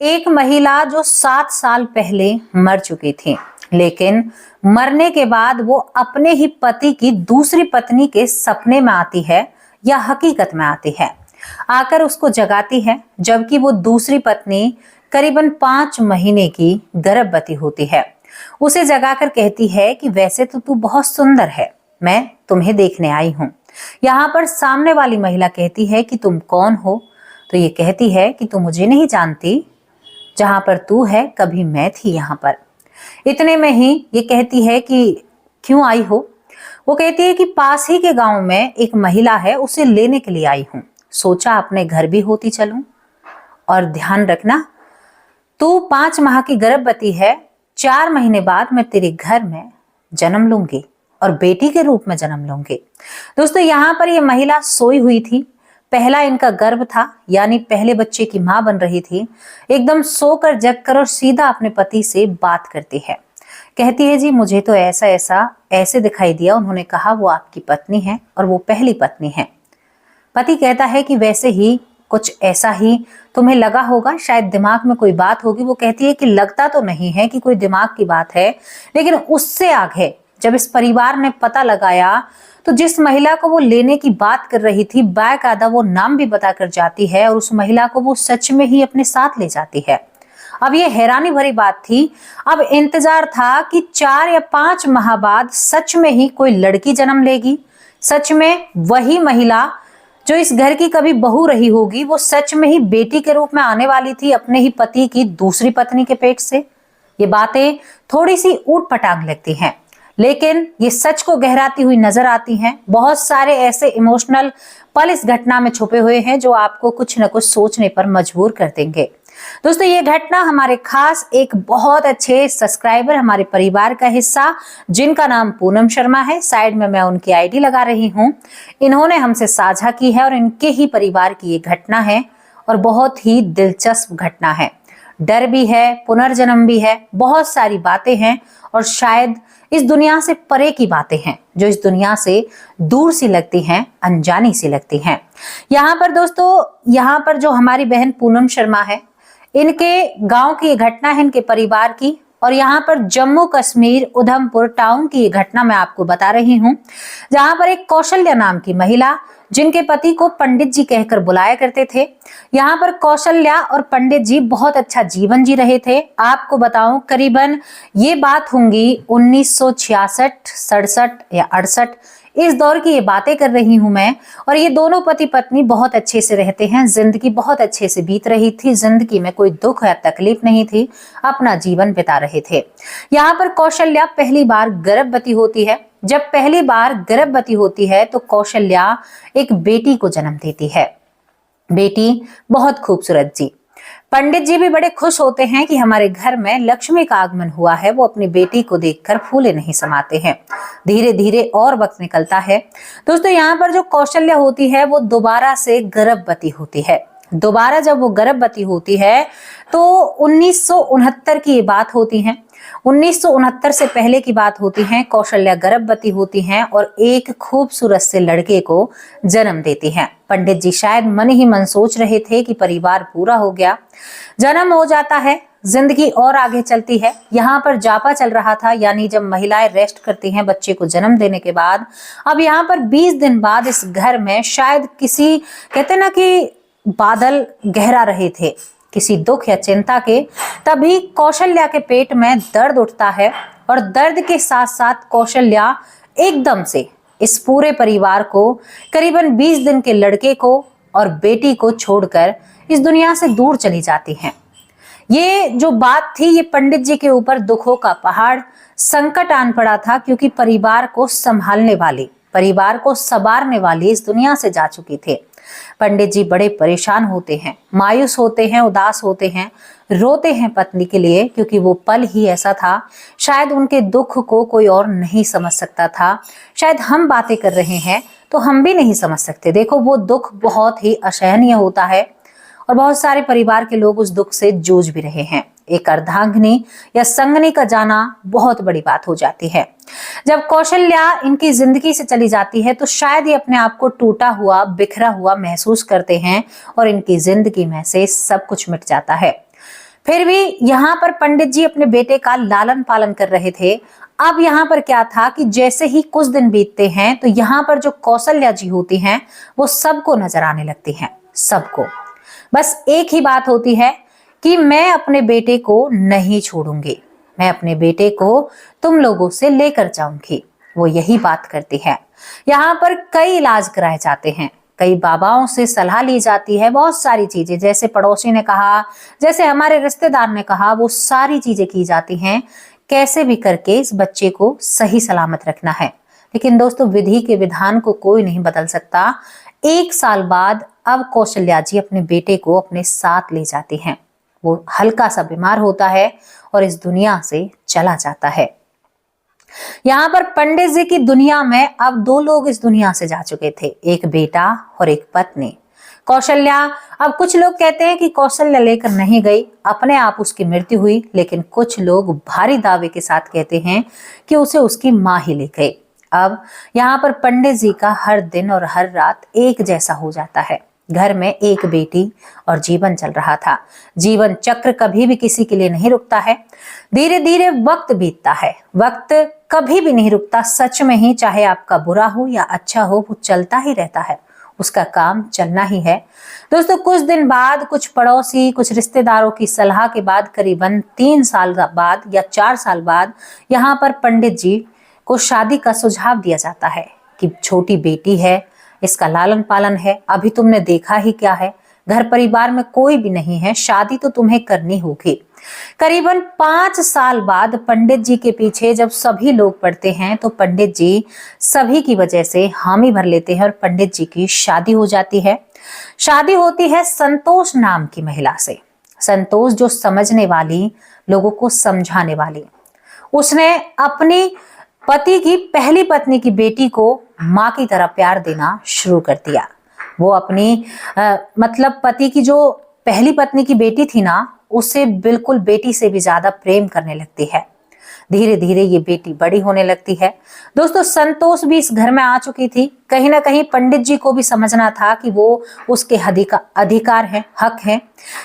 एक महिला जो 7 साल पहले मर चुकी थी, लेकिन मरने के बाद वो अपने ही पति की दूसरी पत्नी के सपने में आती है या हकीकत में आती है, आकर उसको जगाती है, जबकि वो दूसरी पत्नी करीबन 5 महीने की गर्भवती होती है। उसे जगाकर कहती है कि वैसे तो तू बहुत सुंदर है, मैं तुम्हें देखने आई हूँ। यहाँ पर सामने वाली महिला कहती है कि तुम कौन हो? तो ये कहती है कि तू मुझे नहीं जानती, जहां पर तू है कभी मैं थी यहाँ पर। इतने में ही ये कहती है कि क्यों आई हो? वो कहती है कि पास ही के गांव में एक महिला है, उसे लेने के लिए आई हूं, सोचा अपने घर भी होती चलूं। और ध्यान रखना, तू 5 माह की गर्भवती है, 4 महीने बाद मैं तेरे घर में जन्म लूंगी और बेटी के रूप में जन्म लूंगी। दोस्तों, यहाँ पर ये महिला सोई हुई थी, पहला इनका गर्भ था, यानी पहले बच्चे की मां बन रही थी। एकदम सोकर जगकर और सीधा अपने पति से बात करती है। कहती है, जी मुझे तो ऐसा ऐसा ऐसे दिखाई दिया, उन्होंने कहा वो आपकी पत्नी है और वो पहली पत्नी है। पति कहता है कि वैसे ही कुछ ऐसा ही तुम्हें लगा होगा, शायद दिमाग में कोई बात होगी। वो कहती है कि लगता तो नहीं है कि कोई दिमाग की बात है, लेकिन उससे आगे जब इस परिवार ने पता लगाया तो जिस महिला को वो लेने की बात कर रही थी, बाकायदा वो नाम भी बताकर जाती है और उस महिला को वो सच में ही अपने साथ ले जाती है। अब ये हैरानी भरी बात थी। अब इंतजार था कि 4 या 5 माह बाद सच में ही कोई लड़की जन्म लेगी, सच में वही महिला जो इस घर की कभी बहू रही होगी, वो सच में ही बेटी के रूप में आने वाली थी अपने ही पति की दूसरी पत्नी के पेट से। ये बातें थोड़ी सी ऊट पटांग लगती हैं, लेकिन ये सच को गहराती हुई नजर आती हैं। बहुत सारे ऐसे इमोशनल पल इस घटना में छुपे हुए हैं जो आपको कुछ न कुछ सोचने पर मजबूर कर देंगे। दोस्तों, ये घटना हमारे खास एक बहुत अच्छे सब्सक्राइबर, हमारे परिवार का हिस्सा, जिनका नाम पूनम शर्मा है, साइड में मैं उनकी आईडी लगा रही हूँ, इन्होंने हमसे साझा की है और इनके ही परिवार की ये घटना है और बहुत ही दिलचस्प घटना है। डर भी है, पुनर्जन्म भी है, बहुत सारी बातें हैं और शायद इस दुनिया से परे की बातें हैं जो इस दुनिया से दूर सी लगती हैं, अनजानी सी लगती हैं। यहाँ पर दोस्तों, यहाँ पर जो हमारी बहन पूनम शर्मा है, इनके गांव की ये घटना है, इनके परिवार की। और यहाँ पर जम्मू कश्मीर उधमपुर टाउन की ये घटना मैं आपको बता रही हूँ, जहां पर एक कौशल्या नाम की महिला, जिनके पति को पंडित जी कहकर बुलाया करते थे। यहाँ पर कौशल्या और पंडित जी बहुत अच्छा जीवन जी रहे थे। आपको बताऊं, करीबन ये बात होंगी 1966, 67 या 68, इस दौर की ये बातें कर रही हूं मैं। और ये दोनों पति पत्नी बहुत अच्छे से रहते हैं, जिंदगी बहुत अच्छे से बीत रही थी, जिंदगी में कोई दुख या तकलीफ नहीं थी, अपना जीवन बिता रहे थे। यहाँ पर कौशल्या पहली बार गर्भवती होती है। जब पहली बार गर्भवती होती है तो कौशल्या एक बेटी को जन्म देती है। बेटी बहुत खूबसूरत जी। पंडित जी भी बड़े खुश होते हैं कि हमारे घर में लक्ष्मी का आगमन हुआ है। वो अपनी बेटी को देखकर फूले नहीं समाते हैं। धीरे धीरे और वक्त निकलता है। दोस्तों, यहाँ पर जो कौशल्या होती है वो दोबारा से गर्भवती होती है। दोबारा जब वो गर्भवती होती है तो 1969 की ये बात होती है। 1969 से पहले की बात होती है। कौशल्या गर्भवती होती हैं और एक खूबसूरत से लड़के को जन्म देती हैं। पंडित जी शायद मन ही मन सोच रहे थे कि परिवार पूरा हो गया, जन्म हो जाता है, जिंदगी और आगे चलती है। यहाँ पर जापा चल रहा था, यानी जब महिलाएं रेस्ट करती हैं बच्चे को जन्म देने के बाद। अब यहाँ पर 20 दिन बाद इस घर में शायद किसी, कहते ना कि बादल गहरा रहे थे किसी दुख या चिंता के, तभी कौशल्या के पेट में दर्द उठता है और दर्द के साथ साथ कौशल्या एकदम से इस पूरे परिवार को, करीबन 20 दिन के लड़के को और बेटी को छोड़कर इस दुनिया से दूर चली जाती हैं। ये जो बात थी, ये पंडित जी के ऊपर दुखों का पहाड़, संकट आन पड़ा था, क्योंकि परिवार को संभालने वाली, परिवार को संवारने वाली इस दुनिया से जा चुकी थे। पंडित जी बड़े परेशान होते हैं, मायूस होते हैं, उदास होते हैं, रोते हैं पत्नी के लिए, क्योंकि वो पल ही ऐसा था। शायद उनके दुख को कोई और नहीं समझ सकता था। शायद हम बातें कर रहे हैं तो हम भी नहीं समझ सकते। देखो, वो दुख बहुत ही असहनीय होता है और बहुत सारे परिवार के लोग उस दुख से जूझ भी रहे हैं। एक अर्धांगिनी या संगनी का जाना बहुत बड़ी बात हो जाती है। जब कौशल्या इनकी जिंदगी से चली जाती है तो शायद ये अपने आप को टूटा हुआ, बिखरा हुआ महसूस करते हैं और इनकी जिंदगी में से सब कुछ मिट जाता है। फिर भी यहाँ पर पंडित जी अपने बेटे का लालन पालन कर रहे थे। अब यहाँ पर क्या था कि जैसे ही कुछ दिन बीतते हैं तो यहाँ पर जो कौशल्या जी होती हैं वो सबको नजर आने लगती हैं, सबको। बस एक ही बात होती है कि मैं अपने बेटे को नहीं छोड़ूंगी, मैं अपने बेटे को तुम लोगों से लेकर जाऊंगी, वो यही बात करती है। यहाँ पर कई इलाज कराए जाते हैं, कई बाबाओं से सलाह ली जाती है, बहुत सारी चीजें, जैसे पड़ोसी ने कहा, जैसे हमारे रिश्तेदार ने कहा, वो सारी चीजें की जाती हैं, कैसे भी करके इस बच्चे को सही सलामत रखना है। लेकिन दोस्तों, विधि के विधान को कोई नहीं बदल सकता। 1 साल बाद अब कौशल्या जी अपने बेटे को अपने साथ ले जाती हैं। वो हल्का सा बीमार होता है और इस दुनिया से चला जाता है। यहाँ पर पंडित जी की दुनिया में अब 2 लोग इस दुनिया से जा चुके थे, एक बेटा और एक पत्नी। कौशल्या, अब कुछ लोग कहते हैं कि कौशल्या लेकर नहीं गई, अपने आप उसकी मृत्यु हुई, लेकिन कुछ लोग भारी दावे के साथ कहते हैं कि उसे उसकी माँ ही ले गई। अब यहाँ पर पंडित जी का हर दिन और हर रात एक जैसा हो जाता है। घर में एक बेटी और जीवन चल रहा था। जीवन चक्र कभी भी किसी के लिए नहीं रुकता है। धीरे धीरे वक्त बीतता है, वक्त कभी भी नहीं रुकता। सच में ही, चाहे आपका बुरा हो या अच्छा हो, वो चलता ही रहता है, उसका काम चलना ही है। दोस्तों, कुछ दिन बाद, कुछ पड़ोसी, कुछ रिश्तेदारों की सलाह के बाद, करीबन 3 साल बाद या 4 साल बाद यहाँ पर पंडित जी को शादी का सुझाव दिया जाता है कि छोटी बेटी है, इसका लालन पालन है, अभी तुमने देखा ही क्या है, घर परिवार में कोई भी नहीं है, शादी तो तुम्हें करनी होगी। करीबन 5 साल बाद पंडित जी के पीछे जब सभी लोग पड़ते हैं तो पंडित जी सभी की वजह से हामी भर लेते हैं और पंडित जी की शादी हो जाती है। शादी होती है संतोष नाम की महिला से। संतोष जो समझने वाली, लोगों को समझाने वाली, उसने अपनी पति की पहली पत्नी की बेटी को माँ की तरह प्यार देना शुरू कर दिया। वो अपनी मतलब पति की जो पहली पत्नी की बेटी थी ना, उससे बिल्कुल बेटी से भी ज्यादा प्रेम करने लगती है। धीरे धीरे ये बेटी बड़ी होने लगती है। दोस्तों, संतोष भी इस घर में आ चुकी थी। कहीं ना कहीं पंडित जी को भी समझना था कि वो उसके अधिकार है, हक है।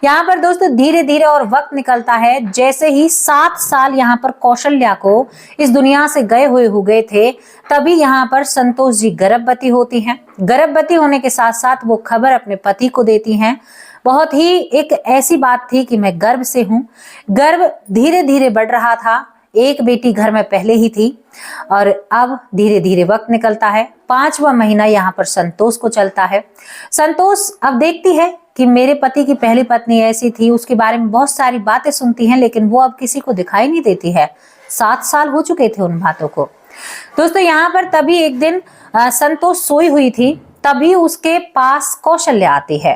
यहाँ पर दोस्तों धीरे धीरे और वक्त निकलता है। जैसे ही 7 साल यहाँ पर कौशल्या को इस दुनिया से गए हुए हो गए थे, तभी यहाँ पर संतोष जी गर्भवती होती हैं। गर्भवती होने के साथ साथ वो खबर अपने पति को देती हैं। बहुत ही एक ऐसी बात थी कि मैं गर्भ से हूँ। गर्भ धीरे धीरे बढ़ रहा था। एक बेटी घर में पहले ही थी और अब धीरे धीरे वक्त निकलता है। 5वां महीना यहाँ पर संतोष को चलता है। संतोष अब देखती है कि मेरे पति की पहली पत्नी ऐसी थी, उसके बारे में बहुत सारी बातें सुनती हैं, लेकिन वो अब किसी को दिखाई नहीं देती है। 7 साल हो चुके थे उन बातों को। दोस्तों, यहाँ पर तभी एक दिन संतोष सोई हुई थी, तभी उसके पास कौशल्या आती है।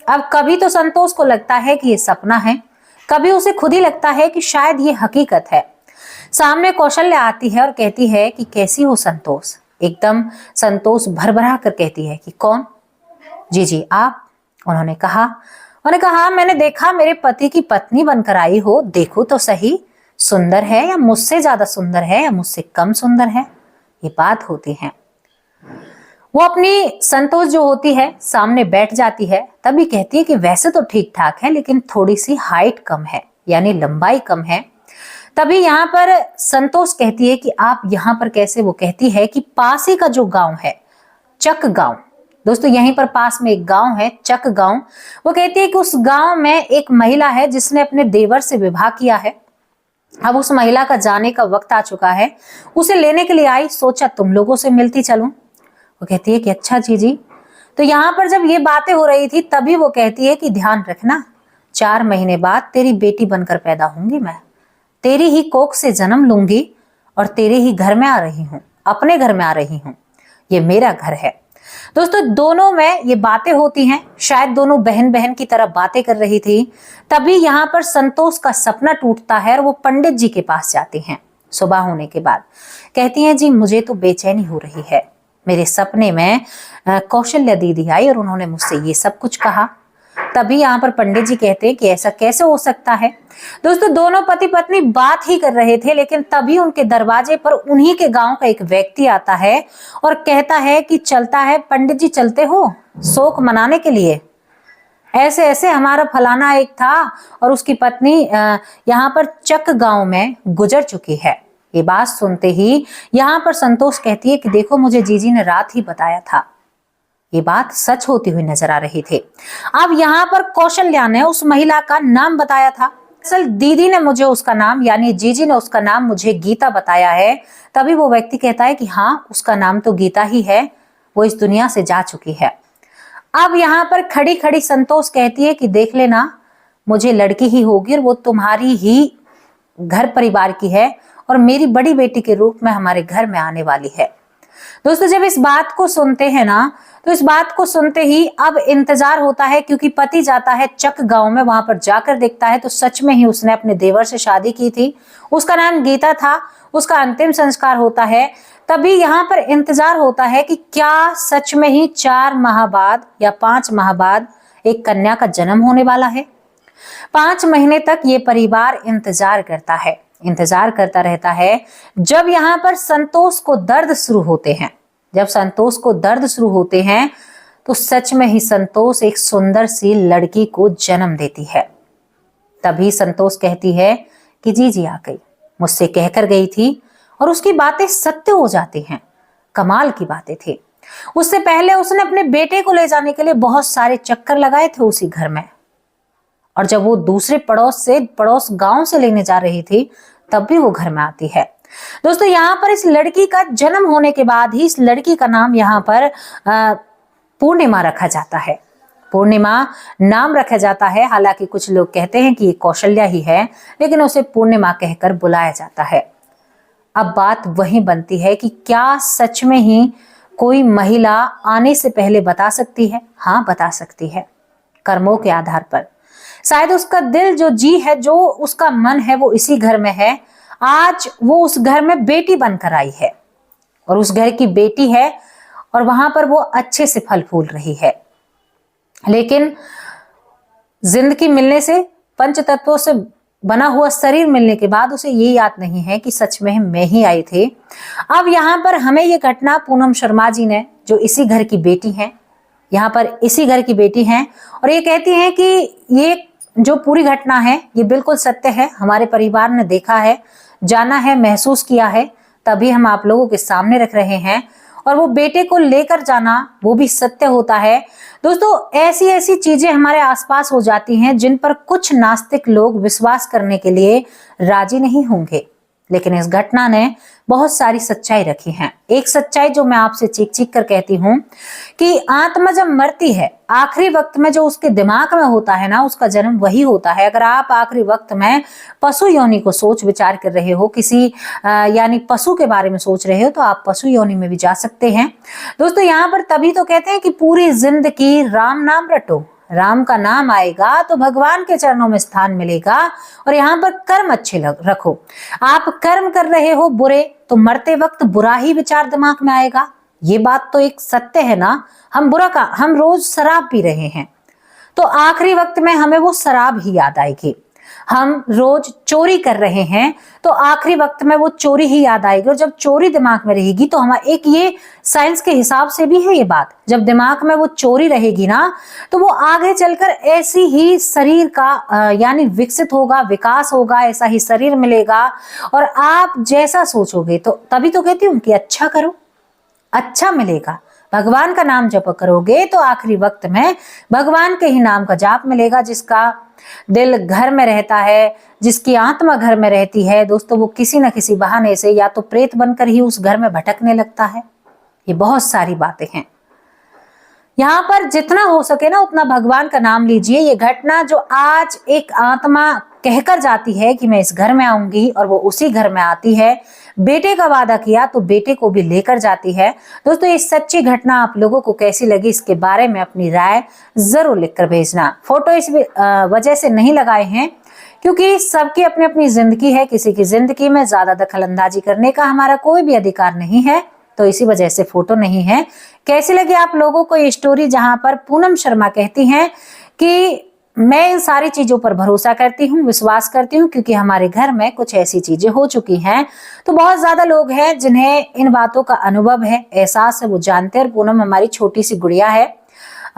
अब कभी तो संतोष को लगता है कि ये सपना है, कभी उसे खुद ही लगता है कि शायद ये हकीकत है। सामने कौशल्या आती है और कहती है कि कैसी हो संतोष। एकदम संतोष भरभरा कर कहती है कि कौन? जी आप। उन्होंने कहा मैंने देखा मेरे पति की पत्नी बनकर आई हो, देखो तो सही, सुंदर है या मुझसे ज्यादा सुंदर है या मुझसे कम सुंदर है? ये बात होती है। वो अपनी संतोष जो होती है सामने बैठ जाती है, तभी कहती है कि वैसे तो ठीक ठाक है, लेकिन थोड़ी सी हाइट कम है, यानी लंबाई कम है। तभी यहाँ पर संतोष कहती है कि आप यहाँ पर कैसे? वो कहती है कि पास ही का जो गांव है, चक गांव। दोस्तों, यहीं पर पास में एक गांव है, चक गांव। वो कहती है कि उस गांव में एक महिला है जिसने अपने देवर से विवाह किया है। अब उस महिला का जाने का वक्त आ चुका है। उसे लेने के लिए आई, सोचा तुम लोगों से मिलती चलूं। वो कहती है कि अच्छा जी। तो यहाँ पर जब ये बातें हो रही थी, तभी वो कहती है कि ध्यान रखना, 4 महीने बाद तेरी बेटी बनकर पैदा होंगी मैं, तेरी ही कोख से जन्म लूंगी और तेरे ही घर में आ रही हूँ, अपने घर में आ रही हूँ, ये मेरा घर है। दोस्तों, दोनों में ये बातें होती हैं। शायद दोनों बहन बहन की तरह बातें कर रही थी। तभी यहाँ पर संतोष का सपना टूटता है और वो पंडित जी के पास जाती हैं। सुबह होने के बाद कहती हैं, जी मुझे तो बेचैनी हो रही है। मेरे सपने में कौशल्या दीदी आई और उन्होंने मुझसे ये सब कुछ कहा। तभी यहाँ पर पंडित जी कहते हैं कि ऐसा कैसे हो सकता है। दोस्तों, दोनों पति पत्नी बात ही कर रहे थे, लेकिन तभी उनके दरवाजे पर उन्हीं के गांव का एक व्यक्ति आता है और कहता है कि चलता है पंडित जी, चलते हो शोक मनाने के लिए? ऐसे ऐसे हमारा फलाना एक था और उसकी पत्नी यहाँ पर चक गांव में गुजर चुकी है। ये बात सुनते ही यहाँ पर संतोष कहती है कि देखो, मुझे जीजी ने रात ही बताया था। ये बात सच होती हुई नजर आ रही थी। अब यहाँ पर कौशल्या ने उस महिला का नाम बताया था। असल दीदी ने मुझे उसका नाम, यानी जीजी ने उसका नाम मुझे गीता बताया है। तभी वो व्यक्ति कहता है कि हाँ, उसका नाम तो गीता ही है, वो इस दुनिया से जा चुकी है। अब यहाँ पर खड़ी खड़ी संतोष कहती है कि देख लेना, मुझे लड़की ही होगी और वो तुम्हारी ही घर परिवार की है और मेरी बड़ी बेटी के रूप में हमारे घर में आने वाली है। दोस्तों, जब इस बात को सुनते हैं ना, तो इस बात को सुनते ही अब इंतजार होता है, क्योंकि पति जाता है चक गांव में, वहां पर जाकर देखता है तो सच में ही उसने अपने देवर से शादी की थी। उसका नाम गीता था। उसका अंतिम संस्कार होता है। तभी यहाँ पर इंतजार होता है कि क्या सच में ही 4 माह बाद या 5 माह बाद एक कन्या का जन्म होने वाला है। 5 महीने तक ये परिवार इंतजार करता है, इंतजार करता रहता है। जब यहाँ पर संतोष को दर्द शुरू होते हैं, जब संतोष को दर्द शुरू होते हैं, तो सच में ही संतोष एक सुंदर सी लड़की को जन्म देती है। तभी संतोष कहती है कि जीजी आ गई, मुझसे कहकर गई थी, और उसकी बातें सत्य हो जाती हैं। कमाल की बातें थी। उससे पहले उसने अपने बेटे को ले जाने के लिए बहुत सारे चक्कर लगाए थे उसी घर में, और जब वो दूसरे पड़ोस गांव से लेने जा रही थी, तब भी वो घर में आती है। दोस्तों, यहाँ पर इस लड़की का जन्म होने के बाद ही इस लड़की का नाम यहाँ पर पूर्णिमा रखा जाता है। पूर्णिमा नाम रखा जाता है। हालांकि कुछ लोग कहते हैं कि ये कौशल्या ही है, लेकिन उसे पूर्णिमा कहकर बुलाया जाता है। अब बात वही बनती है कि क्या सच में ही कोई महिला आने से पहले बता सकती है? हाँ, बता सकती है, कर्मों के आधार पर। शायद उसका दिल, जो जी है, जो उसका मन है, वो इसी घर में है। आज वो उस घर में बेटी बनकर आई है और उस घर की बेटी है, और वहां पर वो अच्छे से फल फूल रही है। लेकिन जिंदगी मिलने से, पंच तत्वों से बना हुआ शरीर मिलने के बाद उसे ये याद नहीं है कि सच में मैं ही आई थी। अब यहाँ पर हमें ये घटना पूनम शर्मा जी ने, जो इसी घर की बेटी हैं, यहाँ पर इसी घर की बेटी हैं, और ये कहती हैं कि ये जो पूरी घटना है ये बिल्कुल सत्य है। हमारे परिवार ने देखा है, जाना है, महसूस किया है, तभी हम आप लोगों के सामने रख रहे हैं। और वो बेटे को लेकर जाना, वो भी सत्य होता है। दोस्तों, ऐसी ऐसी चीजें हमारे आसपास हो जाती हैं जिन पर कुछ नास्तिक लोग विश्वास करने के लिए राजी नहीं होंगे, लेकिन इस घटना ने बहुत सारी सच्चाई रखी है। एक सच्चाई जो मैं आपसे चीख चीख कर कहती हूँ कि आत्मा जब मरती है, आखिरी वक्त में जो उसके दिमाग में होता है ना, उसका जन्म वही होता है। अगर आप आखिरी वक्त में पशु योनि को सोच विचार कर रहे हो, किसी यानी पशु के बारे में सोच रहे हो, तो आप पशु योनि में भी जा सकते हैं। दोस्तों, यहाँ पर तभी तो कहते हैं कि पूरी जिंदगी राम नाम रटो, राम का नाम आएगा तो भगवान के चरणों में स्थान मिलेगा। और यहाँ पर कर्म अच्छे रखो। आप कर्म कर रहे हो बुरे, तो मरते वक्त बुरा ही विचार दिमाग में आएगा। ये बात तो एक सत्य है ना। हम रोज शराब पी रहे हैं, तो आखिरी वक्त में हमें वो शराब ही याद आएगी। हम रोज चोरी कर रहे हैं, तो आखिरी वक्त में वो चोरी ही याद आएगी। और जब चोरी दिमाग में रहेगी, तो हमारा एक ये साइंस के हिसाब से भी है ये बात, जब दिमाग में वो चोरी रहेगी ना, तो वो आगे चलकर ऐसी ही शरीर का यानी विकसित होगा, विकास होगा, ऐसा ही शरीर मिलेगा। और आप जैसा सोचोगे, तो तभी तो कहती हूँ कि अच्छा करो, अच्छा मिलेगा। भगवान का नाम जप करोगे तो आखिरी वक्त में भगवान के ही नाम का जाप मिलेगा। जिसका दिल घर में रहता है, जिसकी आत्मा घर में रहती है, दोस्तों, वो किसी न किसी बहाने से या तो प्रेत बनकर ही उस घर में भटकने लगता है। ये बहुत सारी बातें हैं। यहाँ पर जितना हो सके ना, उतना भगवान का नाम लीजिए। ये घटना जो आज एक आत्मा कहकर जाती है कि मैं इस घर में आऊंगी, और वो उसी घर में आती है। बेटे का वादा किया तो बेटे को भी लेकर जाती है। दोस्तों, ये सच्ची घटना आप लोगों को कैसी लगी, इसके बारे में अपनी राय जरूर लिखकर भेजना। फोटो इस वजह से नहीं लगाए हैं क्योंकि सबकी अपनी अपनी जिंदगी है, किसी की जिंदगी में ज्यादा दखल अंदाजी करने का हमारा कोई भी अधिकार नहीं है, तो इसी वजह से फोटो नहीं है। कैसी लगी आप लोगों को ये स्टोरी, जहां पर पूनम शर्मा कहती हैं कि मैं इन सारी चीजों पर भरोसा करती हूँ, विश्वास करती हूँ, क्योंकि हमारे घर में कुछ ऐसी चीजें हो चुकी हैं। तो बहुत ज्यादा लोग हैं जिन्हें इन बातों का अनुभव है, एहसास है, वो जानते हैं। और पूनम हमारी छोटी सी गुड़िया है,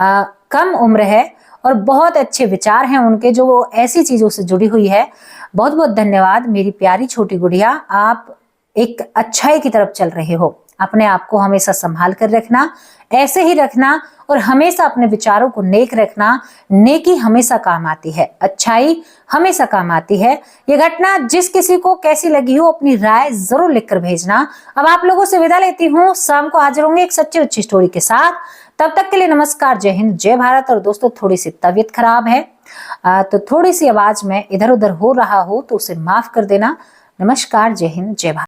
कम उम्र है, और बहुत अच्छे विचार हैं उनके, जो वो ऐसी चीजों से जुड़ी हुई है। बहुत बहुत धन्यवाद मेरी प्यारी छोटी गुड़िया, आप एक अच्छाई की तरफ चल रहे हो। अपने आप को हमेशा संभाल कर रखना, ऐसे ही रखना और हमेशा अपने विचारों को नेक रखना। नेकी हमेशा काम आती है, अच्छाई हमेशा काम आती है। ये घटना जिस किसी को कैसी लगी हो, अपनी राय जरूर लिखकर भेजना। अब आप लोगों से विदा लेती हूँ, शाम को हाजिर होंगे एक सच्ची अच्छी स्टोरी के साथ। तब तक के लिए नमस्कार, जय हिंद, जय भारत। और दोस्तों, थोड़ी सी तबीयत खराब है तो थोड़ी सी आवाज में इधर उधर हो रहा हो तो उसे माफ कर देना। नमस्कार, जय हिंद, जय भारत।